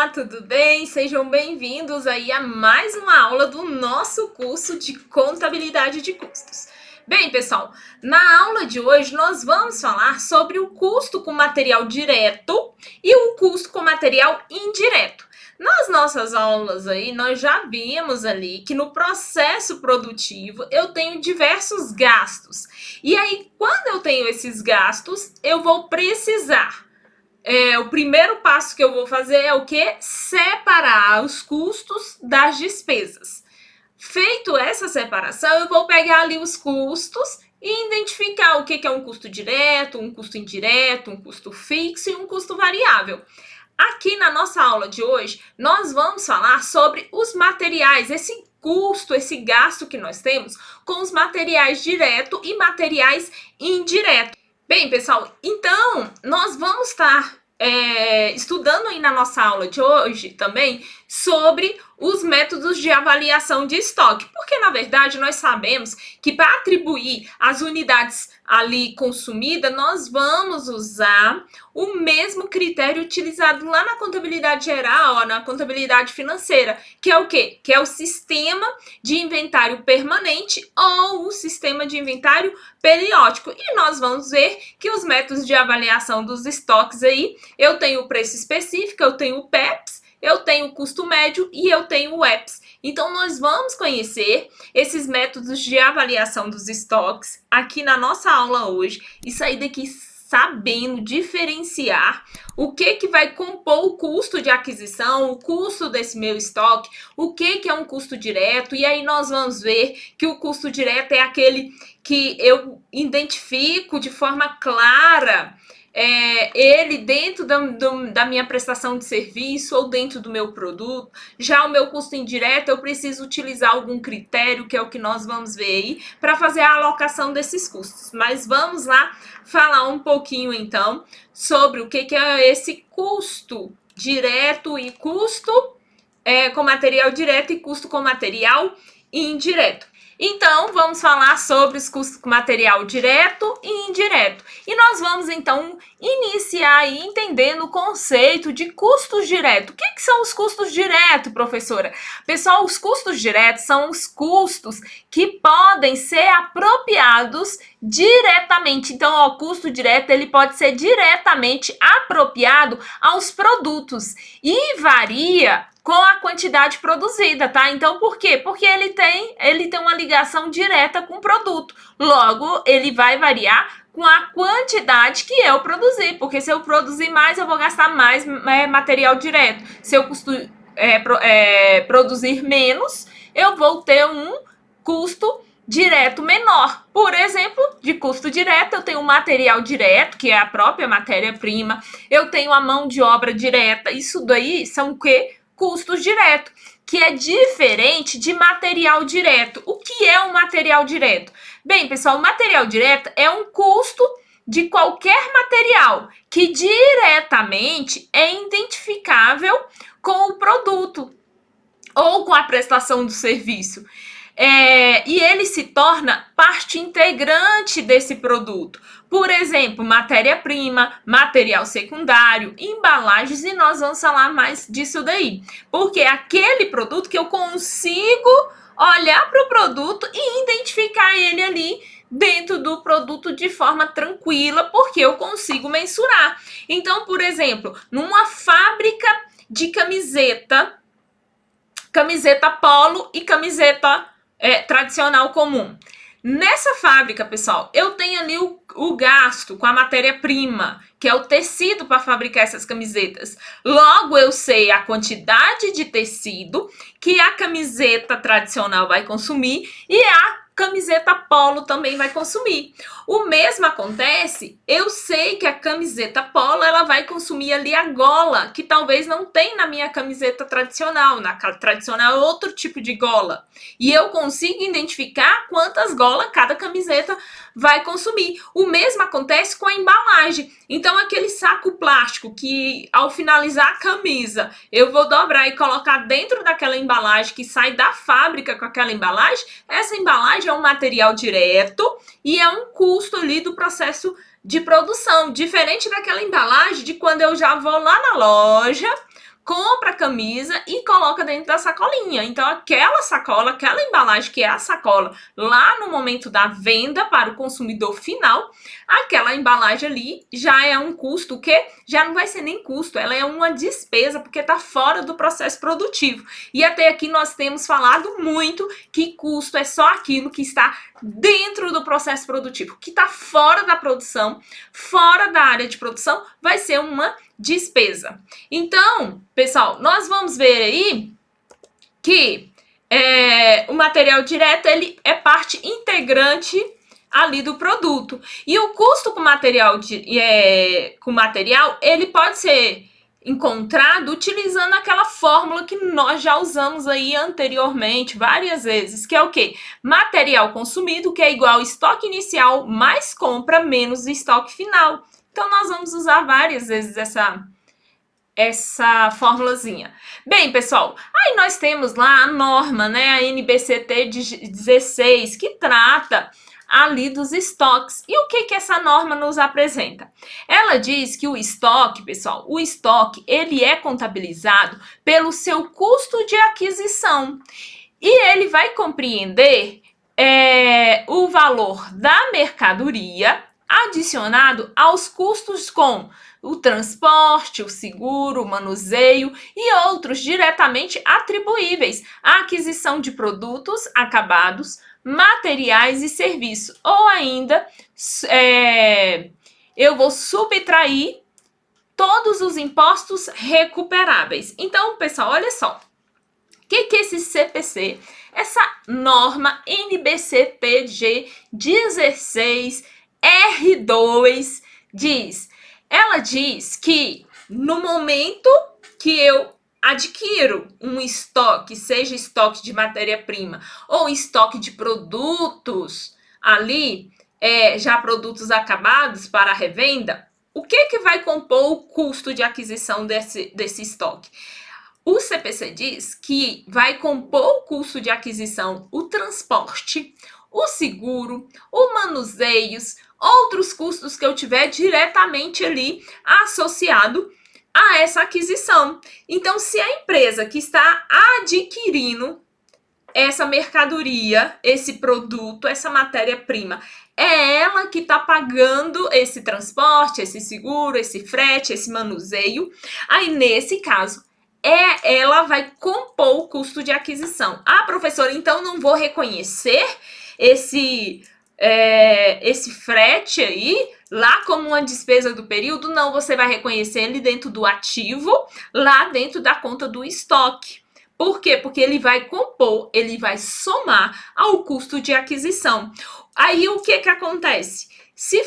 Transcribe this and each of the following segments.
Olá, tudo bem? Sejam bem-vindos aí a mais uma aula do nosso curso de Contabilidade de Custos. Bem, pessoal, na aula de hoje nós vamos falar sobre o custo com material direto e o custo com material indireto. Nas nossas aulas aí, nós já vimos ali que no processo produtivo eu tenho diversos gastos. E aí, quando eu tenho esses gastos, eu vou precisar o primeiro passo que eu vou fazer é o quê? Separar os custos das despesas. Feito essa separação, eu vou pegar ali os custos e identificar o que é um custo direto, um custo indireto, um custo fixo e um custo variável. Aqui na nossa aula de hoje, nós vamos falar sobre os materiais, esse custo, esse gasto que nós temos com os materiais direto e materiais indireto. Bem, pessoal, então nós vamos estar estudando aí na nossa aula de hoje também sobre os métodos de avaliação de estoque, porque na verdade nós sabemos que para atribuir as unidades ali consumidas, nós vamos usar o mesmo critério utilizado lá na contabilidade geral, na contabilidade financeira, que é o quê? Que é o sistema de inventário permanente ou o sistema de inventário periódico. E nós vamos ver que os métodos de avaliação dos estoques aí, eu tenho o preço específico, eu tenho o PEPS, eu tenho o custo médio e eu tenho o EPS. Então, nós vamos conhecer esses métodos de avaliação dos estoques aqui na nossa aula hoje e sair daqui sabendo diferenciar o que vai compor o custo de aquisição, o custo desse meu estoque, o que é um custo direto. E aí nós vamos ver que o custo direto é aquele que eu identifico de forma clara ele dentro da minha prestação de serviço ou dentro do meu produto. Já o meu custo indireto, eu preciso utilizar algum critério, que é o que nós vamos ver aí, para fazer a alocação desses custos. Mas vamos lá falar um pouquinho, então, sobre o que é esse custo direto e custo com material direto e custo com material indireto. Então, vamos falar sobre os custos com material direto e indireto. E nós vamos, então, iniciar aí entendendo o conceito de custos diretos. O que são os custos diretos, professora? Pessoal, os custos diretos são os custos que podem ser apropriados diretamente. Então, o custo direto ele pode ser diretamente apropriado aos produtos e varia com a quantidade produzida, tá? Então, por quê? Porque ele tem uma ligação direta com o produto. Logo, ele vai variar com a quantidade que eu produzir. Porque se eu produzir mais, eu vou gastar mais material direto. Se eu produzir menos, eu vou ter um custo direto menor. Por exemplo, de custo direto, eu tenho o material direto, que é a própria matéria-prima. Eu tenho a mão de obra direta. Isso daí são o quê? Custos diretos, que é diferente de material direto. O que é um material direto? Bem, pessoal, o material direto é um custo de qualquer material que diretamente é identificável com o produto ou com a prestação do serviço. E ele se torna parte integrante desse produto. Por exemplo, matéria-prima, material secundário, embalagens, e nós vamos falar mais disso daí. Porque é aquele produto que eu consigo olhar para o produto e identificar ele ali dentro do produto de forma tranquila, porque eu consigo mensurar. Então, por exemplo, numa fábrica de camiseta polo e camiseta tradicional comum. Nessa fábrica, pessoal, eu tenho ali o gasto com a matéria-prima, que é o tecido para fabricar essas camisetas. Logo, eu sei a quantidade de tecido que a camiseta tradicional vai consumir e a camiseta polo também vai consumir. O mesmo acontece, eu sei que a camiseta polo ela vai consumir ali a gola, que talvez não tem na minha camiseta tradicional. Na tradicional é outro tipo de gola. E eu consigo identificar quantas golas cada camiseta vai consumir. O mesmo acontece com a embalagem. Então, aquele saco plástico que, ao finalizar a camisa, eu vou dobrar e colocar dentro daquela embalagem que sai da fábrica com aquela embalagem, essa embalagem é um material direto e é um custo ali do processo de produção, diferente daquela embalagem de quando eu já vou lá na loja, compra a camisa e coloca dentro da sacolinha. Então, aquela sacola, aquela embalagem que é a sacola, lá no momento da venda para o consumidor final, aquela embalagem ali já é um custo que já não vai ser nem custo, ela é uma despesa porque está fora do processo produtivo. E até aqui nós temos falado muito que custo é só aquilo que está dentro do processo produtivo, que está fora da produção, fora da área de produção, vai ser uma despesa. Então, pessoal, nós vamos ver aí que o material direto ele é parte integrante ali do produto. E o custo com material, ele pode ser encontrado utilizando aquela fórmula que nós já usamos aí anteriormente várias vezes, que é o quê? Material consumido, que é igual estoque inicial mais compra menos estoque final. Então, nós vamos usar várias vezes essa formulazinha. Bem, pessoal, aí nós temos lá a norma, né, a NBCT 16, que trata ali dos estoques. E o que essa norma nos apresenta? Ela diz que o estoque, pessoal, o estoque, ele é contabilizado pelo seu custo de aquisição. E ele vai compreender o valor da mercadoria adicionado aos custos com o transporte, o seguro, o manuseio e outros diretamente atribuíveis à aquisição de produtos acabados, materiais e serviços. Ou ainda, eu vou subtrair todos os impostos recuperáveis. Então, pessoal, olha só. O que esse CPC, essa norma NBCTG 16 R2 diz? Ela diz que no momento que eu adquiro um estoque, seja estoque de matéria-prima ou estoque de produtos ali, já produtos acabados para revenda, o que vai compor o custo de aquisição desse estoque? O CPC diz que vai compor o custo de aquisição o transporte, o seguro, o manuseios, outros custos que eu tiver diretamente ali associado a essa aquisição. Então, se a empresa que está adquirindo essa mercadoria, esse produto, essa matéria-prima, é ela que está pagando esse transporte, esse seguro, esse frete, esse manuseio, aí nesse caso, ela vai compor o custo de aquisição. Ah, professora, então não vou reconhecer esse frete aí lá como uma despesa do período? Não, você vai reconhecer ele dentro do ativo, lá dentro da conta do estoque. Por quê? Porque ele vai compor, ele vai somar ao custo de aquisição. Aí o que acontece? Se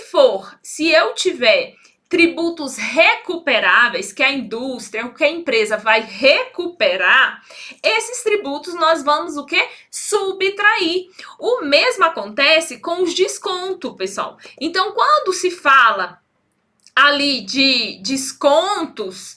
eu tiver tributos recuperáveis, que a indústria ou que a empresa vai recuperar, esses tributos nós vamos o quê? Subtrair. O mesmo acontece com os descontos, pessoal. Então, quando se fala ali de descontos,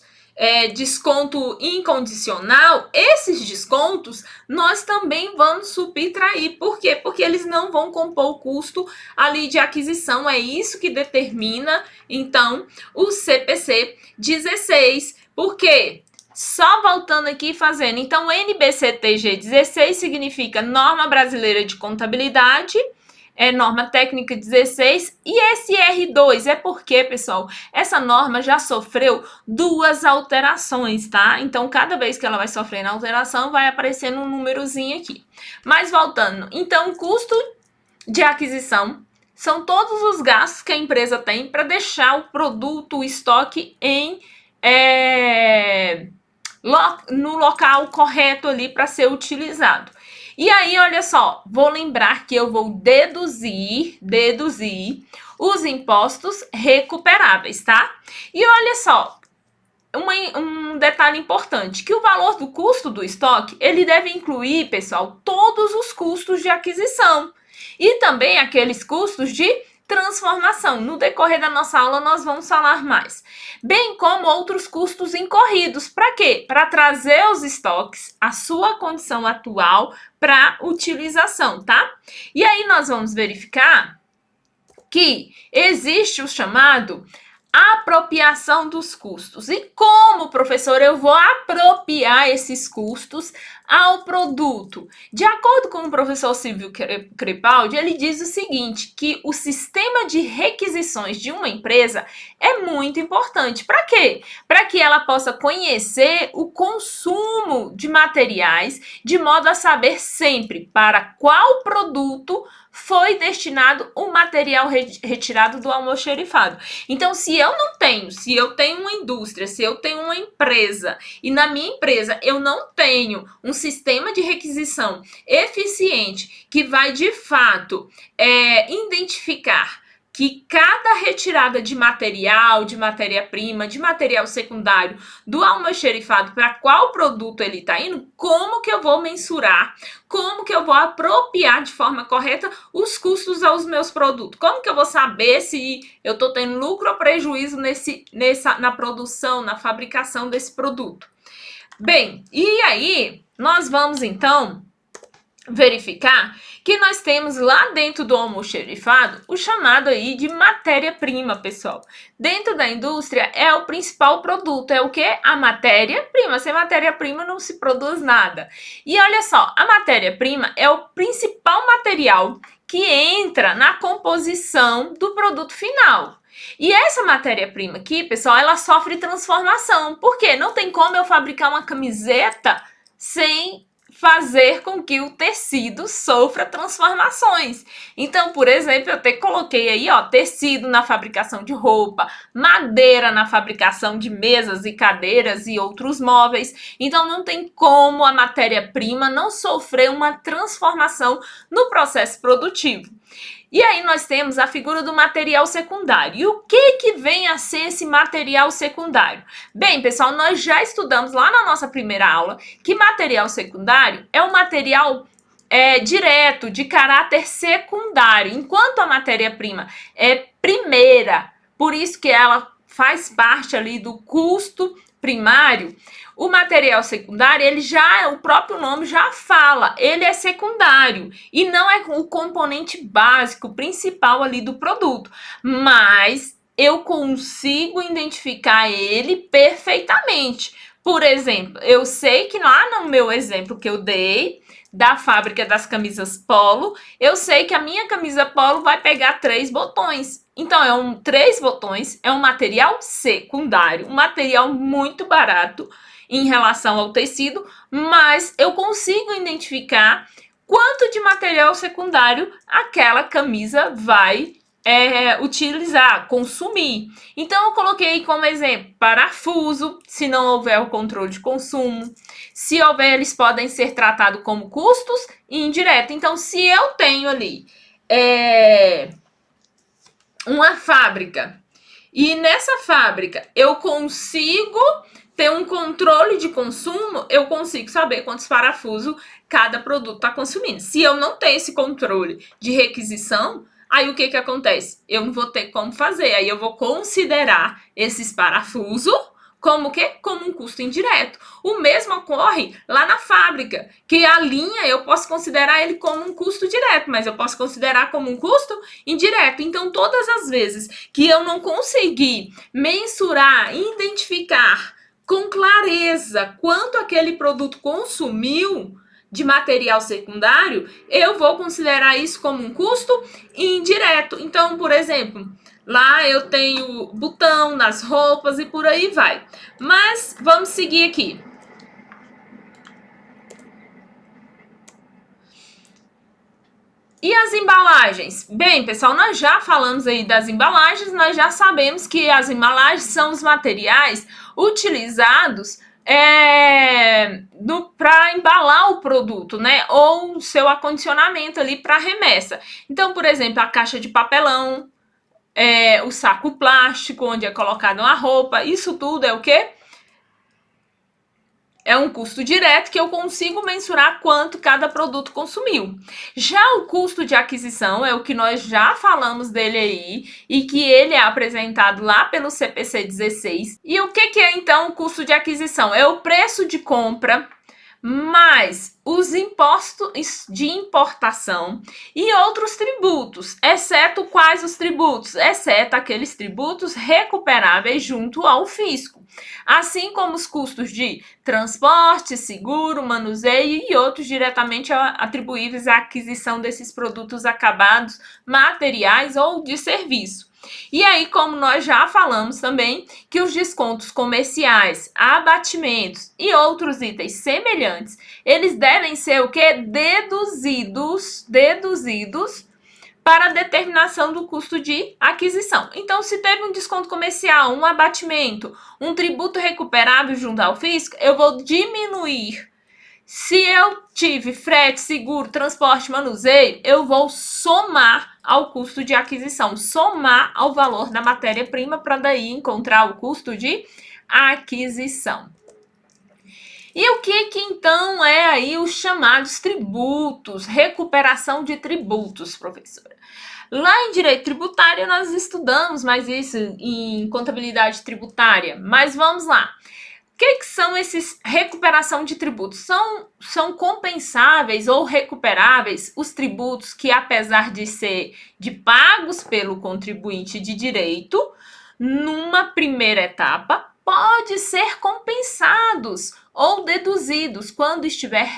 desconto incondicional, esses descontos nós também vamos subtrair. Por quê? Porque eles não vão compor o custo ali de aquisição. É isso que determina, então, o CPC 16. Por quê? Só voltando aqui e fazendo. Então, NBCTG 16 significa Norma Brasileira de Contabilidade, norma técnica 16, e esse R2 é porque, pessoal, essa norma já sofreu 2 alterações, tá? Então, cada vez que ela vai sofrendo alteração, vai aparecendo um númerozinho aqui. Mas voltando, então, o custo de aquisição são todos os gastos que a empresa tem para deixar o produto, o estoque no local correto ali para ser utilizado. E aí, olha só, vou lembrar que eu vou deduzir os impostos recuperáveis, tá? E olha só, um detalhe importante, que o valor do custo do estoque, ele deve incluir, pessoal, todos os custos de aquisição e também aqueles custos de transformação. No decorrer da nossa aula, nós vamos falar mais. Bem como outros custos incorridos. Para quê? Para trazer os estoques à sua condição atual para utilização, tá? E aí nós vamos verificar que existe o chamado Apropriação dos custos. E como, professor, eu vou apropriar esses custos ao produto? De acordo com o professor Silvio Crepaldi, ele diz o seguinte, que o sistema de requisições de uma empresa é muito importante. Para quê? Para que ela possa conhecer o consumo de materiais, de modo a saber sempre para qual produto foi destinado o material retirado do almoxerifado. Então, se eu tenho uma indústria, se eu tenho uma empresa e na minha empresa eu não tenho um sistema de requisição eficiente que vai de fato identificar que cada retirada de material, de matéria-prima, de material secundário do almoxerifado, para qual produto ele está indo, como que eu vou mensurar, como que eu vou apropriar de forma correta os custos aos meus produtos? Como que eu vou saber se eu estou tendo lucro ou prejuízo na produção, na fabricação desse produto? Bem, e aí nós vamos então verificar que nós temos lá dentro do almoxerifado o chamado aí de matéria-prima, pessoal. Dentro da indústria é o principal produto, é o que? A matéria-prima. Sem matéria-prima não se produz nada. E olha só, a matéria-prima é o principal material que entra na composição do produto final. E essa matéria-prima aqui, pessoal, ela sofre transformação. Por quê? Não tem como eu fabricar uma camiseta sem fazer com que o tecido sofra transformações. Então, por exemplo, eu até coloquei aí, ó, tecido na fabricação de roupa, madeira na fabricação de mesas e cadeiras e outros móveis. Então, não tem como a matéria-prima não sofrer uma transformação no processo produtivo. E aí nós temos a figura do material secundário. E o que vem a ser esse material secundário? Bem, pessoal, nós já estudamos lá na nossa primeira aula que material secundário é um material direto, de caráter secundário, enquanto a matéria-prima é primeira, por isso que ela faz parte ali do custo primário. O material secundário, o próprio nome já fala, ele é secundário e não é o componente básico, principal ali do produto, mas eu consigo identificar ele perfeitamente. Por exemplo, eu sei que lá no meu exemplo que eu dei, da fábrica das camisas polo, eu sei que a minha camisa polo vai pegar 3 botões. Então, 3 botões é um material secundário, um material muito barato em relação ao tecido, mas eu consigo identificar quanto de material secundário aquela camisa vai utilizar, consumir. Então, eu coloquei como exemplo parafuso, se não houver o controle de consumo. Se houver, eles podem ser tratados como custos indiretos. Então, se eu tenho ali uma fábrica e nessa fábrica eu consigo ter um controle de consumo, eu consigo saber quantos parafusos cada produto está consumindo. Se eu não tenho esse controle de requisição, aí o que acontece? Eu não vou ter como fazer, aí eu vou considerar esses parafusos como o quê? Como um custo indireto. O mesmo ocorre lá na fábrica, que a linha eu posso considerar ele como um custo direto, mas eu posso considerar como um custo indireto. Então, todas as vezes que eu não conseguir mensurar, identificar com clareza quanto aquele produto consumiu de material secundário, eu vou considerar isso como um custo indireto. Então, por exemplo, lá eu tenho botão nas roupas e por aí vai. Mas vamos seguir aqui. E as embalagens? Bem, pessoal, nós já falamos aí das embalagens, nós já sabemos que as embalagens são os materiais utilizados para embalar o produto, né? Ou o seu acondicionamento ali para remessa. Então, por exemplo, a caixa de papelão, o saco plástico onde é colocado a roupa, isso tudo é o quê? É um custo direto que eu consigo mensurar quanto cada produto consumiu. Já o custo de aquisição é o que nós já falamos dele aí e que ele é apresentado lá pelo CPC 16. E o que é então o custo de aquisição? É o preço de compra mais os impostos de importação e outros tributos, exceto quais os tributos? Exceto aqueles tributos recuperáveis junto ao fisco, assim como os custos de transporte, seguro, manuseio e outros diretamente atribuíveis à aquisição desses produtos acabados, materiais ou de serviço. E aí, como nós já falamos também, que os descontos comerciais, abatimentos e outros itens semelhantes, eles devem ser o quê? Deduzidos para a determinação do custo de aquisição. Então, se teve um desconto comercial, um abatimento, um tributo recuperável junto ao fisco, eu vou diminuir. Se eu tive frete, seguro, transporte, manuseio, eu vou somar ao custo de aquisição, somar ao valor da matéria-prima para daí encontrar o custo de aquisição. E o que então é aí os chamados tributos, recuperação de tributos, professora? Lá em direito tributário nós estudamos mais isso em contabilidade tributária, mas vamos lá. O que são esses recuperação de tributos? São compensáveis ou recuperáveis os tributos que, apesar de ser de pagos pelo contribuinte de direito, numa primeira etapa, pode ser compensados ou deduzidos quando tiver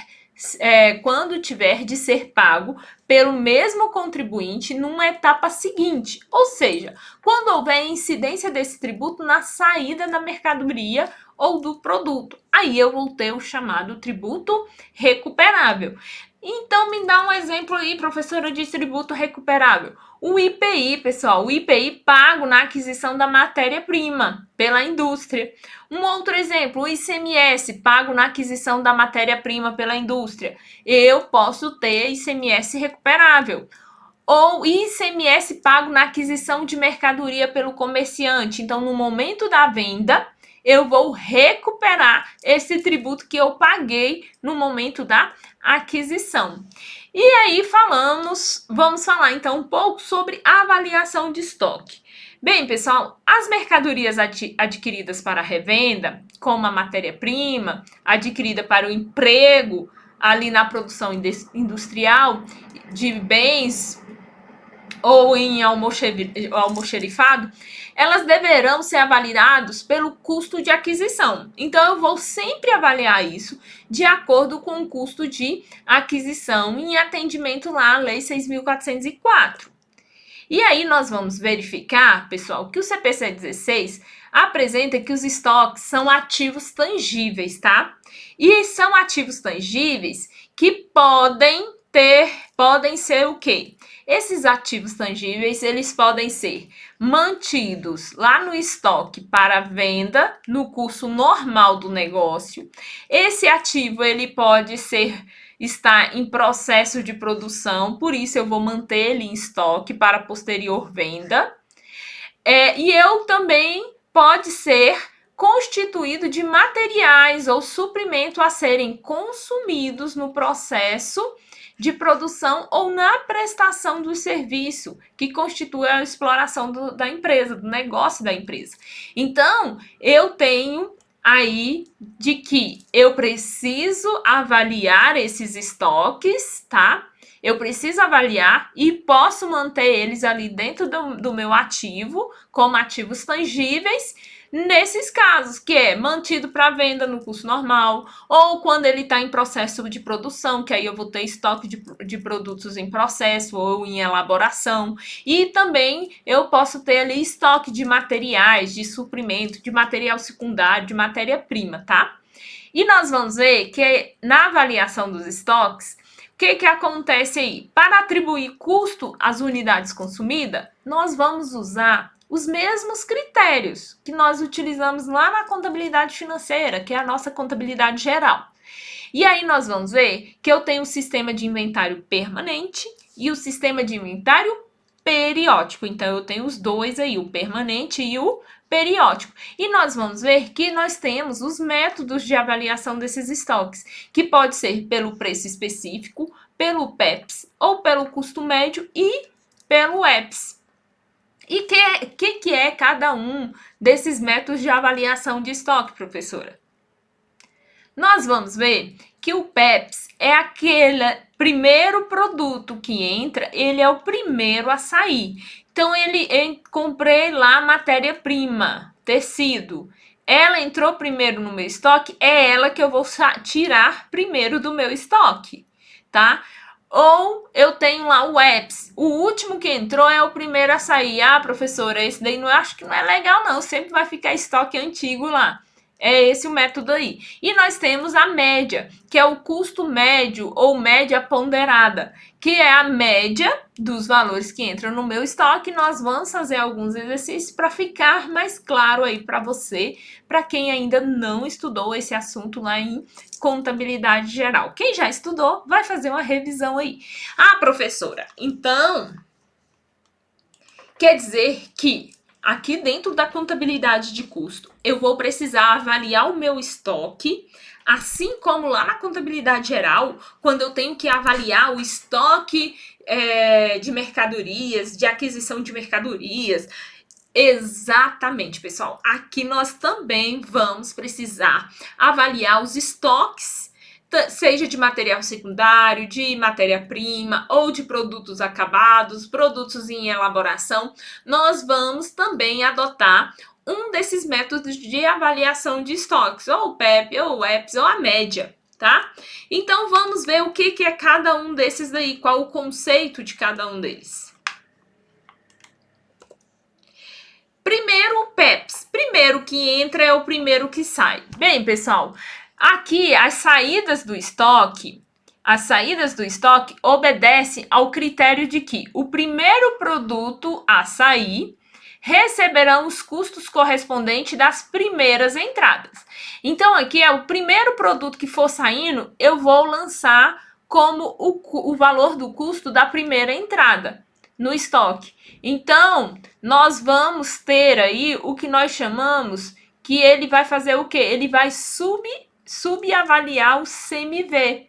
de ser pago pelo mesmo contribuinte numa etapa seguinte, ou seja, quando houver incidência desse tributo na saída da mercadoria ou do produto. Aí eu vou ter o chamado tributo recuperável. Então, me dá um exemplo aí, professora, de tributo recuperável. O IPI, pessoal, o IPI pago na aquisição da matéria-prima pela indústria. Um outro exemplo, o ICMS pago na aquisição da matéria-prima pela indústria. Eu posso ter ICMS recuperável. Ou ICMS pago na aquisição de mercadoria pelo comerciante. Então, no momento da venda, eu vou recuperar esse tributo que eu paguei no momento da aquisição. E aí vamos falar então um pouco sobre avaliação de estoque. Bem, pessoal, as mercadorias adquiridas para revenda, como a matéria-prima, adquirida para o emprego ali na produção industrial de bens ou em almoxerifado, elas deverão ser avaliadas pelo custo de aquisição. Então, eu vou sempre avaliar isso de acordo com o custo de aquisição em atendimento lá à Lei 6.404. E aí, nós vamos verificar, pessoal, que o CPC 16 apresenta que os estoques são ativos tangíveis, tá? E são ativos tangíveis que podem ser o quê? Esses ativos tangíveis, eles podem ser mantidos lá no estoque para venda no curso normal do negócio. Esse ativo, ele pode estar em processo de produção, por isso eu vou manter ele em estoque para posterior venda. E eu também pode ser constituído de materiais ou suprimento a serem consumidos no processo de produção ou na prestação do serviço, que constitui a exploração da empresa, do negócio da empresa. Então, eu tenho aí de que eu preciso avaliar esses estoques, tá? Eu preciso avaliar e posso manter eles ali dentro do meu ativo, como ativos tangíveis, nesses casos, que é mantido para venda no curso normal, ou quando ele está em processo de produção, que aí eu vou ter estoque de produtos em processo ou em elaboração, e também eu posso ter ali estoque de materiais, de suprimento, de material secundário, de matéria-prima, tá? E nós vamos ver que na avaliação dos estoques, o que acontece aí? Para atribuir custo às unidades consumidas, nós vamos usar os mesmos critérios que nós utilizamos lá na contabilidade financeira, que é a nossa contabilidade geral. E aí nós vamos ver que eu tenho o sistema de inventário permanente e o sistema de inventário periódico. Então, eu tenho os dois aí, o permanente e o periódico. E nós vamos ver que nós temos os métodos de avaliação desses estoques, que pode ser pelo preço específico, pelo PEPS, ou pelo custo médio e pelo EPS. E que é cada um desses métodos de avaliação de estoque, professora? nós vamos ver que o PEPS é aquele primeiro produto que entra, ele é o primeiro a sair. Então, eu comprei lá matéria-prima, tecido. Ela entrou primeiro no meu estoque, é ela que eu vou tirar primeiro do meu estoque, tá? Ou eu tenho lá o EPS, o último que entrou é o primeiro a sair. Ah, professora, esse daí acho que não é legal não, sempre vai ficar estoque antigo lá. É esse o método aí. E nós temos a média, que é o custo médio ou média ponderada, que é a média dos valores que entram no meu estoque. Nós vamos fazer alguns exercícios para ficar mais claro aí para você, para quem ainda não estudou esse assunto lá em contabilidade geral. Quem já estudou vai fazer uma revisão aí. Ah, professora, então quer dizer que aqui dentro da contabilidade de custo, eu vou precisar avaliar o meu estoque, assim como lá na contabilidade geral, quando eu tenho que avaliar o estoque de mercadorias, de aquisição de mercadorias. Exatamente, pessoal. Aqui nós também vamos precisar avaliar os estoques, seja de material secundário, de matéria-prima ou de produtos acabados, produtos em elaboração. Nós vamos também adotar um desses métodos de avaliação de estoques, ou o PEP, ou o EPS, ou a média, tá? Então, vamos ver o que é cada um desses daí, qual o conceito de cada um deles. Primeiro, o PEPS. Primeiro que entra é o primeiro que sai. Bem, pessoal, aqui as saídas do estoque obedecem ao critério de que o primeiro produto a sair receberão os custos correspondentes das primeiras entradas. Então, aqui é o primeiro produto que for saindo, eu vou lançar como o valor do custo da primeira entrada no estoque. Então, nós vamos ter aí o que nós chamamos que ele vai fazer o quê? Ele vai subavaliar o CMV.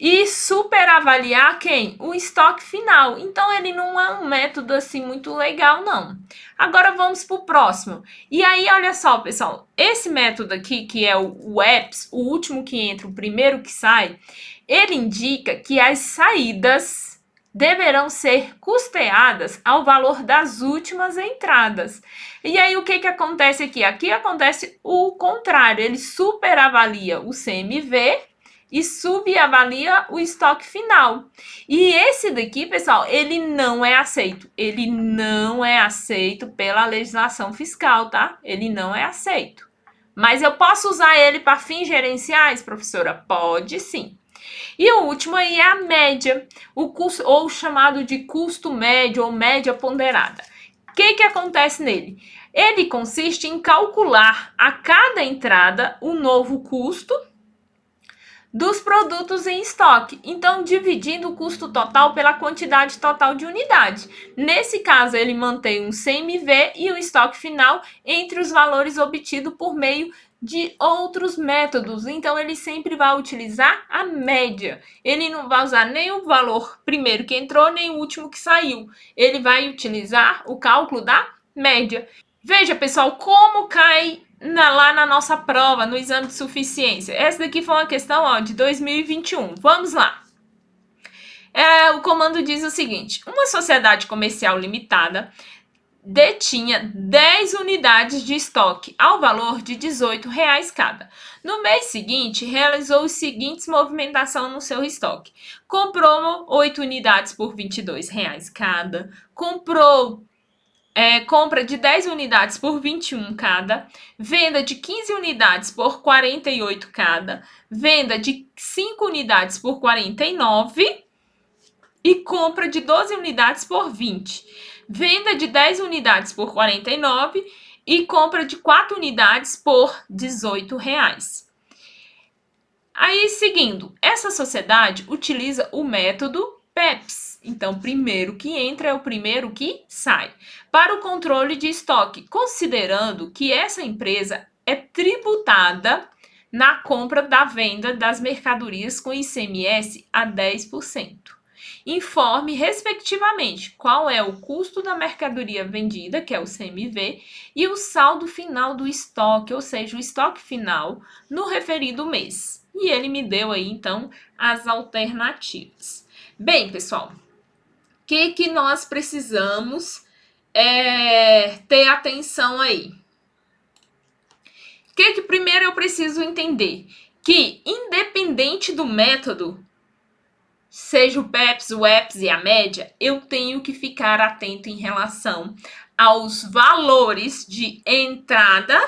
E superavaliar quem? O estoque final. Então, ele não é um método assim muito legal, não. Agora, vamos para o próximo. E aí, olha só, pessoal. Esse método aqui, que é o EPS, o último que entra, o primeiro que sai, ele indica que as saídas deverão ser custeadas ao valor das últimas entradas. E aí, o que acontece aqui? Aqui acontece o contrário. Ele superavalia o CMV e subavalia o estoque final. E esse daqui, pessoal, ele não é aceito. Ele não é aceito pela legislação fiscal, tá? Ele não é aceito. Mas eu posso usar ele para fins gerenciais, professora? Pode sim. E o último aí é a média, o custo, ou chamado de custo médio ou média ponderada. O que acontece nele? Ele consiste em calcular a cada entrada o novo custo dos produtos em estoque. Então, dividindo o custo total pela quantidade total de unidade. Nesse caso, ele mantém um CMV e o estoque final entre os valores obtidos por meio de outros métodos. Então, ele sempre vai utilizar a média. Ele não vai usar nem o valor primeiro que entrou, nem o último que saiu. Ele vai utilizar o cálculo da média. Veja, pessoal, como cai lá na nossa prova, no exame de suficiência. Essa daqui foi uma questão de 2021. Vamos lá. O comando diz o seguinte: uma sociedade comercial limitada detinha 10 unidades de estoque ao valor de R$18 cada. No mês seguinte, realizou os seguintes movimentações no seu estoque. Comprou 8 unidades por R$22 cada. Compra de 10 unidades por 21 cada, venda de 15 unidades por 48 cada, venda de 5 unidades por 49 e compra de 12 unidades por 20. Venda de 10 unidades por 49 e compra de 4 unidades por R$18. Aí, seguindo, essa sociedade utiliza o método PEPS. Então, primeiro que entra é o primeiro que sai. Para o controle de estoque, considerando que essa empresa é tributada na compra da venda das mercadorias com ICMS a 10%. informe, respectivamente, qual é o custo da mercadoria vendida, que é o CMV, e o saldo final do estoque, ou seja, o estoque final no referido mês. E ele me deu aí, então, as alternativas. Bem, pessoal, o que nós precisamos ter atenção aí? Que primeiro eu preciso entender? Que, independente do método, seja o PEPS, o EPS e a média, eu tenho que ficar atento em relação aos valores de entrada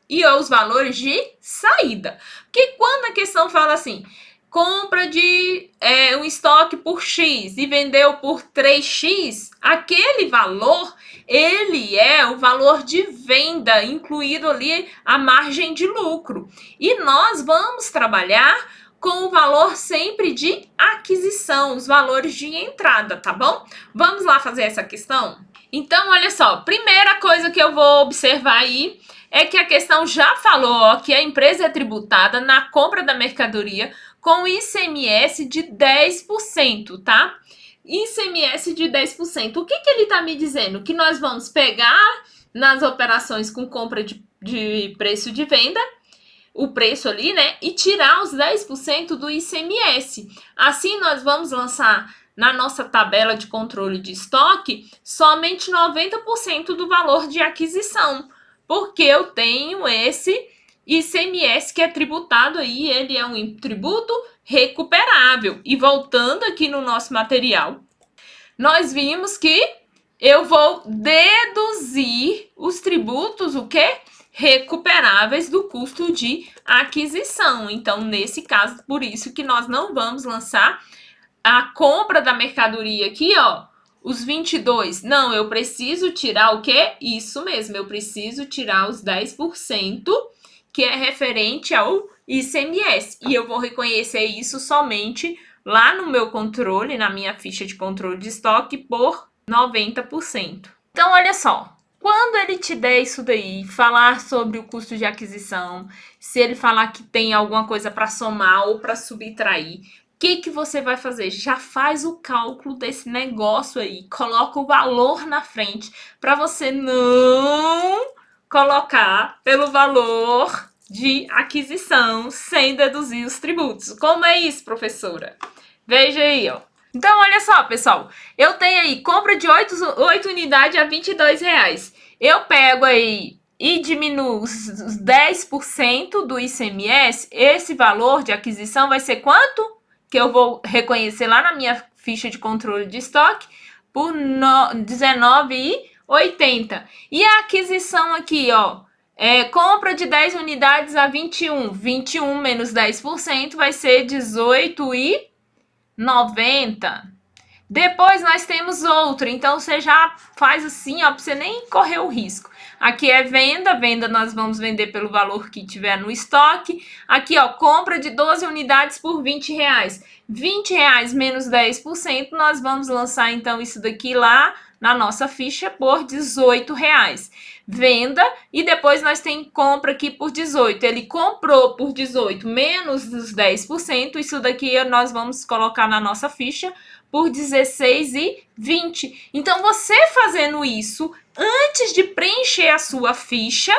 e aos valores de saída. Porque quando a questão fala assim, compra de um estoque por X e vendeu por 3X, aquele valor, ele é o valor de venda, incluído ali a margem de lucro. E nós vamos trabalhar com o valor sempre de aquisição, os valores de entrada, tá bom? Vamos lá fazer essa questão? Então, olha só, primeira coisa que eu vou observar aí é que a questão já falou ó, que a empresa é tributada na compra da mercadoria com ICMS de 10%, tá? ICMS de 10%. O que ele está me dizendo? Que nós vamos pegar nas operações com compra de preço de venda, o preço ali, né? E tirar os 10% do ICMS. Assim, nós vamos lançar na nossa tabela de controle de estoque somente 90% do valor de aquisição, porque eu tenho esse ICMS que é tributado aí, ele é um tributo recuperável. E voltando aqui no nosso material, nós vimos que eu vou deduzir os tributos, o quê? Recuperáveis do custo de aquisição. Então, nesse caso, por isso que nós não vamos lançar a compra da mercadoria aqui, ó, os 22. Não, eu preciso tirar o quê? Isso mesmo, eu preciso tirar os 10%, que é referente ao ICMS. E eu vou reconhecer isso somente lá no meu controle, na minha ficha de controle de estoque, por 90%. Então, olha só. Quando ele te der isso daí, falar sobre o custo de aquisição, se ele falar que tem alguma coisa para somar ou para subtrair, o que você vai fazer? Já faz o cálculo desse negócio aí, coloca o valor na frente para você não colocar pelo valor de aquisição sem deduzir os tributos. Como é isso, professora? Veja aí, ó. Então, olha só, pessoal. Eu tenho aí compra de 8 unidades a R$22. Eu pego aí e diminuo os 10% do ICMS. Esse valor de aquisição vai ser quanto? Que eu vou reconhecer lá na minha ficha de controle de estoque por R$19,80. E a aquisição aqui, ó, compra de 10 unidades a 21. 21 menos 10% vai ser R$18,90. Depois nós temos outro, então você já faz assim, ó, para você nem correr o risco. Aqui é venda nós vamos vender pelo valor que tiver no estoque. Aqui, ó, compra de 12 unidades por R$20. R$20 menos 10%, nós vamos lançar então isso daqui lá na nossa ficha por R$18. Venda, e depois nós tem compra aqui por 18. Ele comprou por 18 menos os 10%, isso daqui nós vamos colocar na nossa ficha por 16,20. Então, você fazendo isso antes de preencher a sua ficha,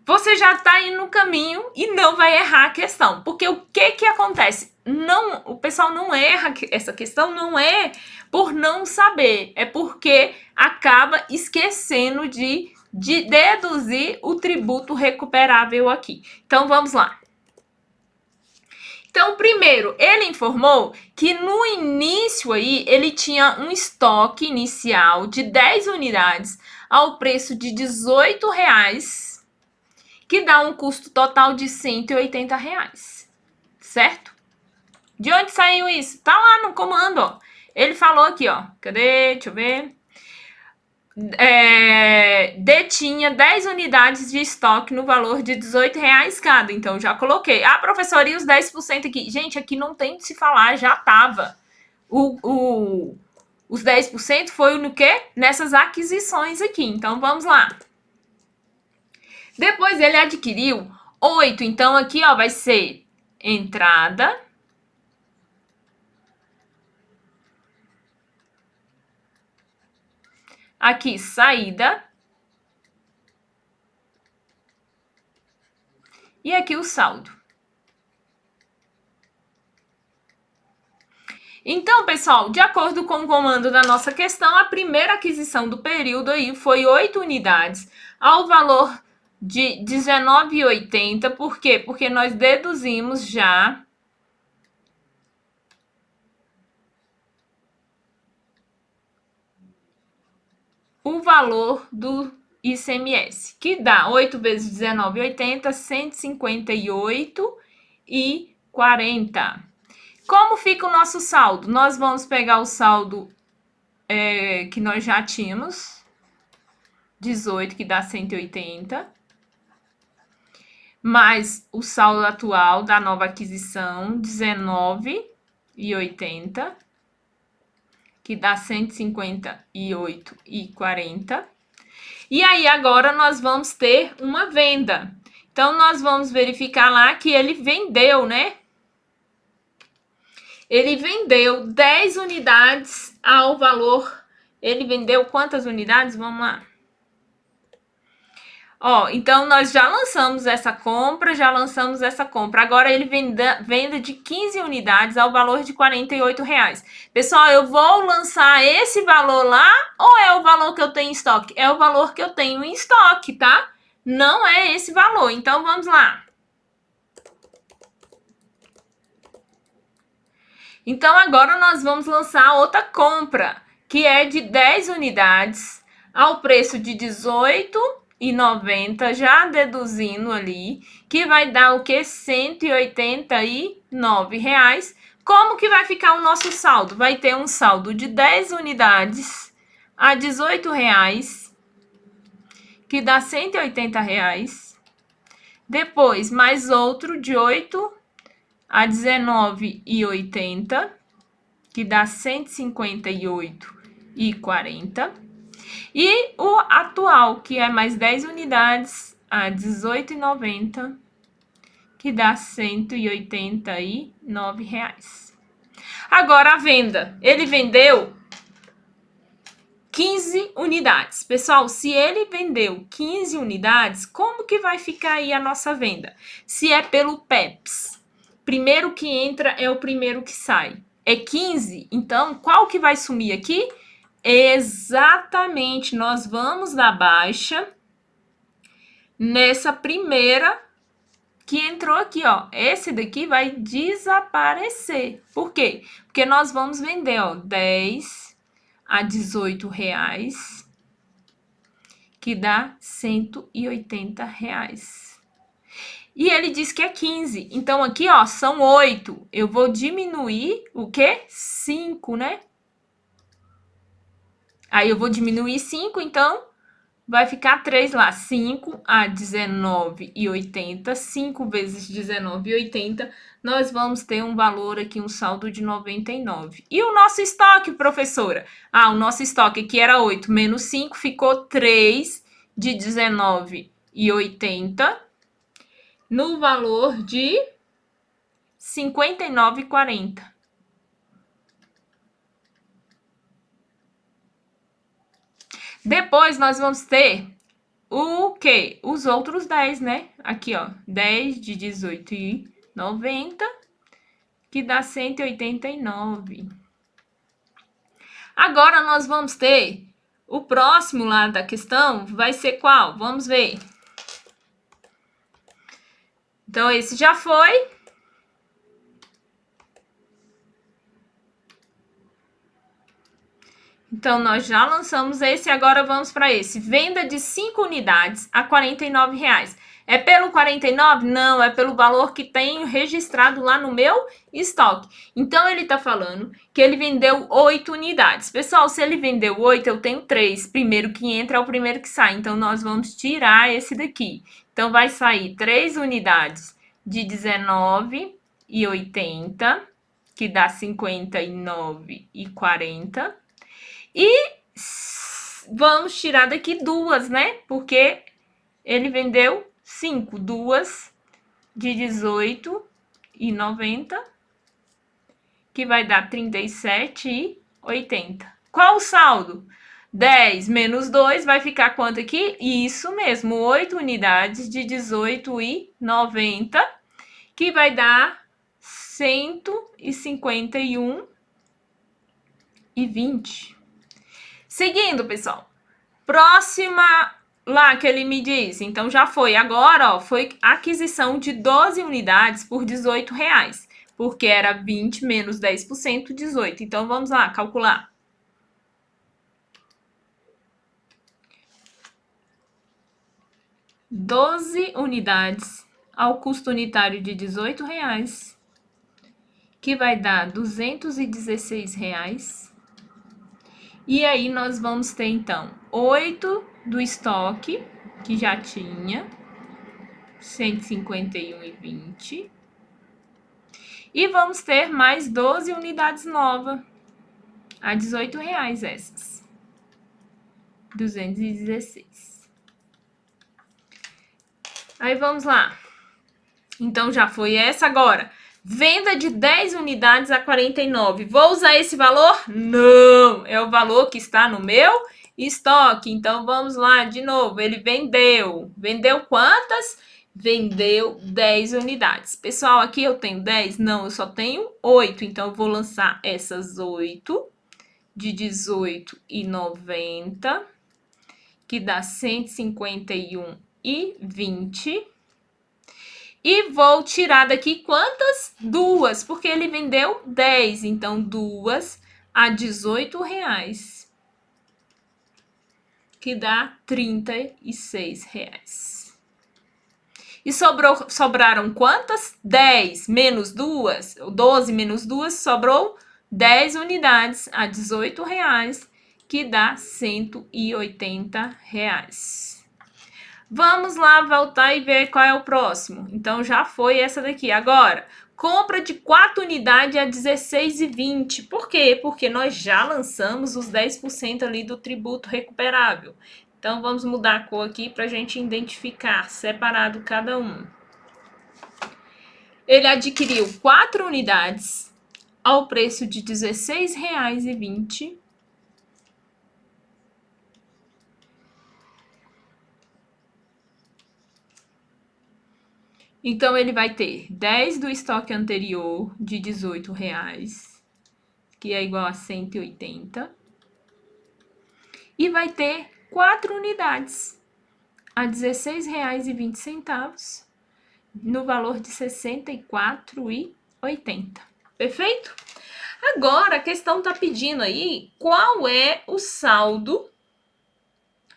você já está indo no caminho e não vai errar a questão. Porque o que acontece? Não, o pessoal não erra essa questão, não é por não saber, é porque acaba esquecendo de deduzir o tributo recuperável aqui. Então, vamos lá. Então, primeiro, ele informou que no início aí, ele tinha um estoque inicial de 10 unidades ao preço de R$18, que dá um custo total de R$180, certo? De onde saiu isso? Tá lá no comando, ó. Ele falou aqui, ó. Cadê? Deixa eu ver. Detinha 10 unidades de estoque no valor de R$18 cada. Então, já coloquei. Ah, professora, e os 10% aqui? Gente, aqui não tem de se falar, já tava. Os 10% foi no quê? Nessas aquisições aqui. Então, vamos lá. Depois, ele adquiriu 8. Então, aqui, ó, vai ser entrada Aqui, saída. E aqui o saldo. Então, pessoal, de acordo com o comando da nossa questão, a primeira aquisição do período aí foi 8 unidades, ao valor de R$19,80. Por quê? Porque nós deduzimos já o valor do ICMS, que dá 8 vezes R$19,80, R$158,40. Como fica o nosso saldo? Nós vamos pegar o saldo que nós já tínhamos, 18, que dá 180, mais o saldo atual da nova aquisição, 19,80, que dá 158,40. E aí, agora nós vamos ter uma venda. Então, nós vamos verificar lá que ele vendeu, né? Ele vendeu 10 unidades ao valor. Ele vendeu quantas unidades? Vamos lá. Ó, então nós já lançamos essa compra, Agora ele venda de 15 unidades ao valor de R$48. Pessoal, eu vou lançar esse valor lá ou é o valor que eu tenho em estoque? É o valor que eu tenho em estoque, tá? Não é esse valor. Então vamos lá. Então agora nós vamos lançar outra compra, que é de 10 unidades ao preço de R$18,90, já deduzindo ali, que vai dar o que? R$189. Como que vai ficar o nosso saldo? Vai ter um saldo de 10 unidades a R$18, que dá R$180. Depois, mais outro de 8 a R$19,80, que dá R$158,40. E o atual, que é mais 10 unidades a R$18,90, que dá R$189. Agora a venda. Ele vendeu 15 unidades. Pessoal, se ele vendeu 15 unidades, como que vai ficar aí a nossa venda? Se é pelo PEPS, primeiro que entra é o primeiro que sai. É 15, então qual que vai sumir aqui? Exatamente, nós vamos dar baixa nessa primeira que entrou aqui, ó. Esse daqui vai desaparecer. Por quê? Porque nós vamos vender, ó, 10 a R$18, que dá R$180. E ele diz que é 15. Então, aqui, ó, são 8. Eu vou diminuir o quê? 5, né? Aí, eu vou diminuir 5, então, vai ficar 3 lá. 5 a R$19,80. 5 vezes R$19,80. Nós vamos ter um valor aqui, um saldo de 99. E o nosso estoque, professora? Ah, o nosso estoque aqui era 8 menos 5, ficou 3 de R$19,80. No valor de R$59,40. Depois, nós vamos ter o quê? Os outros 10, né? Aqui, ó, 10 de R$18,90, que dá R$189. Agora, nós vamos ter o próximo lá da questão, vai ser qual? Vamos ver. Então, esse já foi. Então, nós já lançamos esse, agora vamos para esse. Venda de 5 unidades a R$49. É pelo 49? Não, é pelo valor que tem registrado lá no meu estoque. Então, ele está falando que ele vendeu 8 unidades. Pessoal, se ele vendeu 8, eu tenho 3. Primeiro que entra é o primeiro que sai. Então, nós vamos tirar esse daqui. Então, vai sair 3 unidades de R$19,80, que dá R$59,40. E vamos tirar daqui 2, né? Porque ele vendeu 5, 2 de R$18,90, que vai dar R$37,80. Qual o saldo? 10 menos 2 vai ficar quanto aqui? Isso mesmo, 8 unidades de 18,90, que vai dar 151,20. Seguindo, pessoal. Próxima lá que ele me disse. Então, já foi. Agora, ó, foi aquisição de 12 unidades por R$18, porque era 20 menos 10%, 18. Então, vamos lá, calcular. 12 unidades ao custo unitário de R$18, que vai dar R$216. E aí, nós vamos ter, então, 8 do estoque, que já tinha, 151,20. E vamos ter mais 12 unidades novas, a R$18 essas. 216. Aí, vamos lá. Então, já foi essa agora. Venda de 10 unidades a 49. Vou usar esse valor? Não! É o valor que está no meu estoque. Então, vamos lá de novo. Ele vendeu. Vendeu quantas? Vendeu 10 unidades. Pessoal, aqui eu tenho 10? Não, eu só tenho 8. Então, eu vou lançar essas 8 de 18,90, que dá 151,20. E vou tirar daqui quantas? 2, porque ele vendeu 10. Então, 2 a R$18, que dá R$36. E sobraram quantas? 10 menos 2, 12 menos 2, sobrou 10 unidades a R$18, que dá R$180. Vamos lá voltar e ver qual é o próximo. Então, já foi essa daqui. Agora, compra de 4 unidades a R$16,20. Por quê? Porque nós já lançamos os 10% ali do tributo recuperável. Então, vamos mudar a cor aqui para a gente identificar separado cada um. Ele adquiriu 4 unidades ao preço de R$16,20. Então, ele vai ter 10 do estoque anterior de R$18, que é igual a 180. E vai ter 4 unidades a R$16,20, no valor de R$64,80. Perfeito? Agora, a questão está pedindo aí qual é o saldo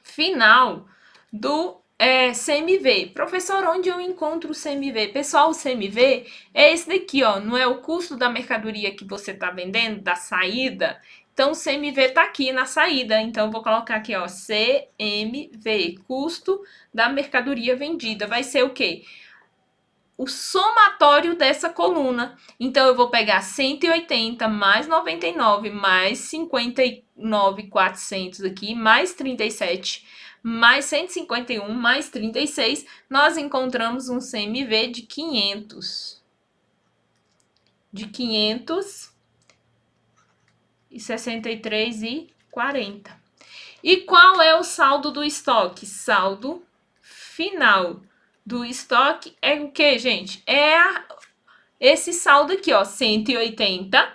final do CMV. Professor, onde eu encontro o CMV? Pessoal, o CMV é esse daqui, ó. Não é o custo da mercadoria que você está vendendo, da saída? Então, o CMV tá aqui na saída. Então, eu vou colocar aqui, ó, CMV, custo da mercadoria vendida. Vai ser o quê? O somatório dessa coluna. Então, eu vou pegar 180 mais 99 mais 59,400 aqui, mais 37 mais 151, mais 36, nós encontramos um CMV de 500. De 563,40. E qual é o saldo do estoque? Saldo final do estoque é o que, gente? É esse saldo aqui, ó, 180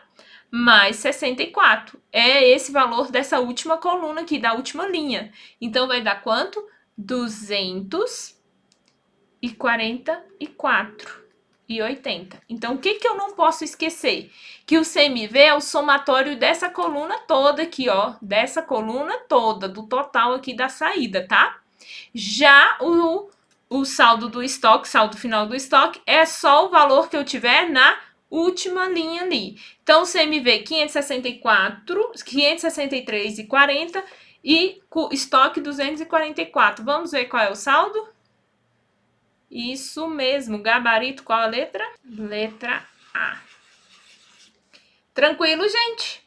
mais 64. É esse valor dessa última coluna aqui, da última linha. Então, vai dar quanto? 244,80. Então, o que eu não posso esquecer? Que o CMV é o somatório dessa coluna toda aqui, ó. Dessa coluna toda, do total aqui da saída, tá? Já o saldo do estoque, saldo final do estoque, é só o valor que eu tiver na última linha ali. Então, CMV 563,40 e estoque 244. Vamos ver qual é o saldo? Isso mesmo, gabarito, qual a letra? Letra A. Tranquilo, gente?